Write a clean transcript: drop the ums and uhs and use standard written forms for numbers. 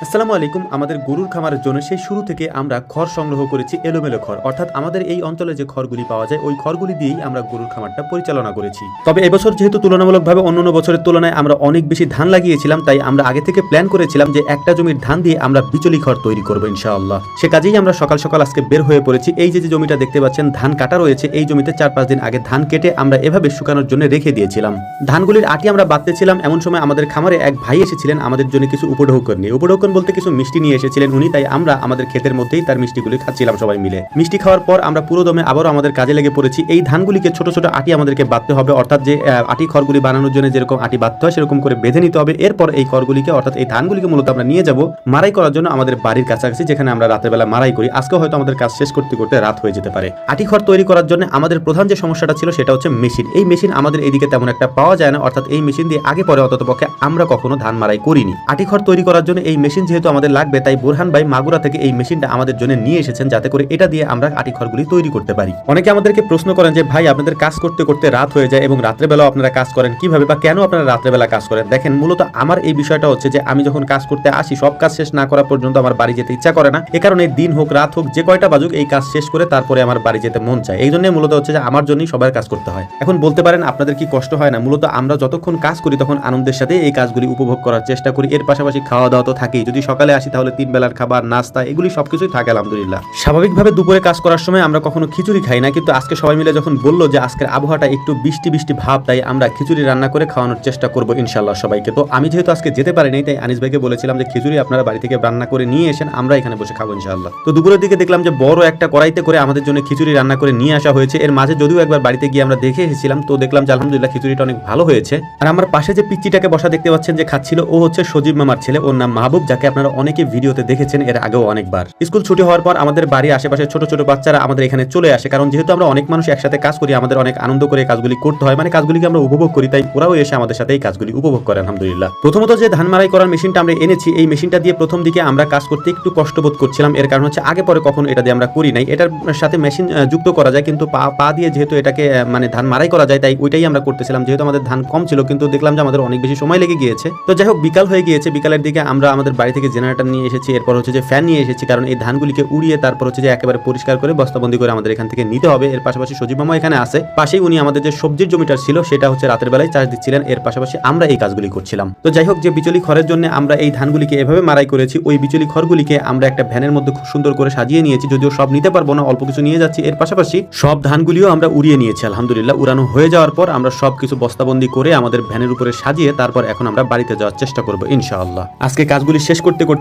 আসসালামু আলাইকুম। আমাদের গরুর খামারের জন্য সেই শুরু থেকে আমরা খড় সংগ্রহ করেছি, এলোমেলো খড়, অর্থাৎ আমাদের এই অঞ্চলে যে খড়গুলি পাওয়া যায় ওই খড়গুলি দিয়েই আমরা গরুর খামারটা পরিচালনা করেছি। তবে এবছর যেহেতু তুলনামূলকভাবে অন্যান্য বছরের তুলনায় আমরা অনেক বেশি ধান লাগিয়েছিলাম, তাই আমরা আগে থেকে প্ল্যান করেছিলাম যে একটা জমির ধান দিয়ে আমরা বিচলি খড় তৈরি করবো ইনশাআল্লাহ। সে কাজেই আমরা সকাল সকাল আজকে বের হয়ে পড়েছি। এই যে জমিটা দেখতে পাচ্ছেন ধান কাটা রয়েছে, এই জমিতে 4-5 দিন আগে ধান কেটে আমরা এভাবে শুকানোর জন্য রেখে দিয়েছিলাম। ধানগুলির আটি আমরা বাঁধতেছিলাম, এমন সময় আমাদের খামারে এক ভাই এসেছিলেন আমাদের জন্য কিছু উপঢৌকন নিয়ে। উপঢৌকন বলতে কিছু মিষ্টি নিয়ে এসেছিলেন উনি, তাই আমরা আমাদের ক্ষেতের মধ্যেই তার মিষ্টিগুলি খাচ্ছিলাম সবাই মিলে। মিষ্টি খাওয়ার পর আমরা পুরো দমে আবারও আমাদের কাজে লেগে পড়েছি। এই ধানগুলিকে ছোট ছোট আটি আমাদেরকে বাঁধতে হবে, অর্থাৎ যে আটি খড়গুলি বানানোর জন্য যেরকম আটি বাঁধতে হয় সেরকম করে বেঁধে নিতে হবে। এরপর এই খড়গুলিকে অর্থাৎ এই ধানগুলিকে মূলত আমরা নিয়ে যাব মারাই করার জন্য আমাদের বাড়ির কাছাকাছি, যেখানে আমরা রাতের বেলা মারাই করি। আজকে হয়তো আমাদের কাজ শেষ করতে করতে রাত হয়ে যেতে পারে। আটি খড় তৈরি করার জন্য আমাদের প্রধান যে সমস্যাটা ছিল সেটা হচ্ছে মেশিন। এই মেশিন আমাদের এইদিকে তেমন একটা পাওয়া যায় না, অর্থাৎ এই মেশিন দিয়ে আগে পরে অন্ততপক্ষে আমরা কখনো ধান মারাই করিনি। আটি খড় তৈরি করার জন্য এই মেশিন যেহেতু আমাদের লাগবে, তাই বোরহান ভাই মাগুরা থেকে এই মেশিনটা আমাদের জন্য নিয়ে এসেছেন, যাতে করে এটা দিয়ে আমরা আটি খড়গুলি তৈরি করতে পারি। অনেকে আমাদেরকে প্রশ্ন করেন যে ভাই আপনাদের কাজ করতে করতে রাত হয়ে যায় এবং রাত্রেবেলাও আপনারা কাজ করেন কিভাবে, বা কেন আপনারা রাত্রেবেলা কাজ করেন? দেখেন, মূলত আমার এই বিষয়টা হচ্ছে যে আমি যখন কাজ করতে আসি সব কাজ শেষ না করা পর্যন্ত আমার বাড়ি যেতে ইচ্ছা করে না। এ কারণে দিন হোক রাত হোক যে কয়টা বাজুক এই কাজ শেষ করে তারপরে আমার বাড়ি যেতে মন চায়। এই জন্যই মূলত হচ্ছে যে আমার জন্যই সবার কাজ করতে হয়। এখন বলতে পারেন আপনাদের কি কষ্ট হয় না? মূলত আমরা যতক্ষণ কাজ করি তখন আনন্দের সাথে এই কাজগুলি উপভোগ করার চেষ্টা করি। এর পাশাপাশি খাওয়া দাওয়া তো থাকেই। যদি সকালে আসি তাহলে 3 বেলার খাবার, নাস্তা, এগুলি সবকিছুই থাকে আলহামদুলিল্লাহ। স্বাভাবিকভাবে দুপুরে কাজ করার সময় আমরা কখনো খিচুড়ি খাই না, কিন্তু আজকে সবাই মিলে যখন বললো যে আজকের আবহাওয়াটা একটু বৃষ্টি বৃষ্টি ভাব, তাই আমরা খিচুড়ি রান্না করে খাওয়ানোর চেষ্টা করবো ইনশাআল্লাহ সবাইকে। তো আমি যেহেতু আজকে যেতে পারিনি, তাই আনিস ভাইকে বলেছিলাম যে খিচুড়ি আপনারা বাড়ি থেকে রান্না করে নিয়ে এসেন, আমরা এখানে বসে খাবো ইনশাআল্লাহ। তো দুপুরের দিকে দেখলাম যে বড় একটা কড়াইতে করে আমাদের জন্য খিচুড়ি রান্না করে নিয়ে আসা হয়েছে। এর মাঝে যদিও একবার বাড়িতে গিয়ে আমরা দেখে এসেছিলাম, তো দেখলাম যে আলহামদুলিল্লাহ খিচুড়িটা অনেক ভালো হয়েছে। আর আমার পাশে যে পিচ্চিটাকে বসা দেখতে পাচ্ছেন যে খাচ্ছিল, ও হচ্ছে সজীব মামার ছেলে, ওর নাম মাহবুব, যাকে আপনারা অনেকে ভিডিওতে দেখেছেন এর আগেও অনেকবার। স্কুল ছুটি হওয়ার পর আমাদের বাড়ির আশেপাশে ছোট ছোট বাচ্চারা আমাদের এখানে চলে আসে, কারণ যেহেতু আমরা অনেক মানুষ একসাথে কাজ করি, আমাদের অনেক আনন্দ করে কাজগুলি করতে হয়, মানে কাজগুলিকে আমরা উপভোগ করি, তাই ওরাও এসে আমাদের সাথে এই কাজগুলি উপভোগ করে আলহামদুলিল্লাহ। প্রথমত যে ধান মারাই করার মেশিনটা আমরা এনেছি, এই মেশিনটা দিয়ে প্রথম দিকে আমরা কাজ করতে একটু কষ্টবোধ করছিলাম। এর কারণ হচ্ছে আগে পরে কখনো এটা দিয়ে আমরা করি নাই। এটার সাথে মেশিন যুক্ত করা যায়, কিন্তু পা দিয়ে যেহেতু এটাকে মানে ধান মারাই করা যায়, তাই ওইটাই আমরা করতেছিলাম। যেহেতু আমাদের ধান কম ছিল, কিন্তু দেখলাম যে আমাদের অনেক বেশি সময় লেগে গিয়েছে। তো যাই হোক, বিকাল হয়ে গিয়েছে। বিকালের দিকে আমরা আমাদের বাড়ি থেকে জেনারেটর নিয়ে এসেছি, এরপর হচ্ছে যে ফ্যান নিয়ে এসেছি, কারণ এই ধানগুলিকে উড়িয়ে তারপর হচ্ছে যে একেবারে পরিষ্কার করে বস্তাবন্দি করে আমাদের এখান থেকে নিতে হবে। এর পাশাপাশি সজীব মামা এখানে আছে পাশেই, উনি আমাদের যে সবজির জমিটা ছিল সেটা হচ্ছে রাতের বেলায় চাষ দিচ্ছিলেন। এর পাশাপাশি আমরা এই কাজগুলি করছিলাম। তো যাই হোক, যে বিচলি খড়ের জন্য আমরা এই ধানগুলিকে এভাবে মারাই করেছি, ওই বিচলি খড়গুলিকে আমরা একটা ভ্যানের মধ্যে খুব সুন্দর করে সাজিয়ে নিয়েছি। যদিও সব নিতে পারবো না, অল্প কিছু নিয়ে যাচ্ছি। এর পাশাপাশি সব ধানগুলিও আমরা উড়িয়ে নিয়েছি আলহামদুলিল্লাহ। উড়ানো হয়ে যাওয়ার পর আমরা সবকিছু বস্তাবন্দি করে আমাদের ভ্যানের উপরে সাজিয়ে তারপর এখন আমরা বাড়িতে যাওয়ার চেষ্টা করবো ইনশাআল্লাহ। আজকে কাজগুলি শেষ করতে করতে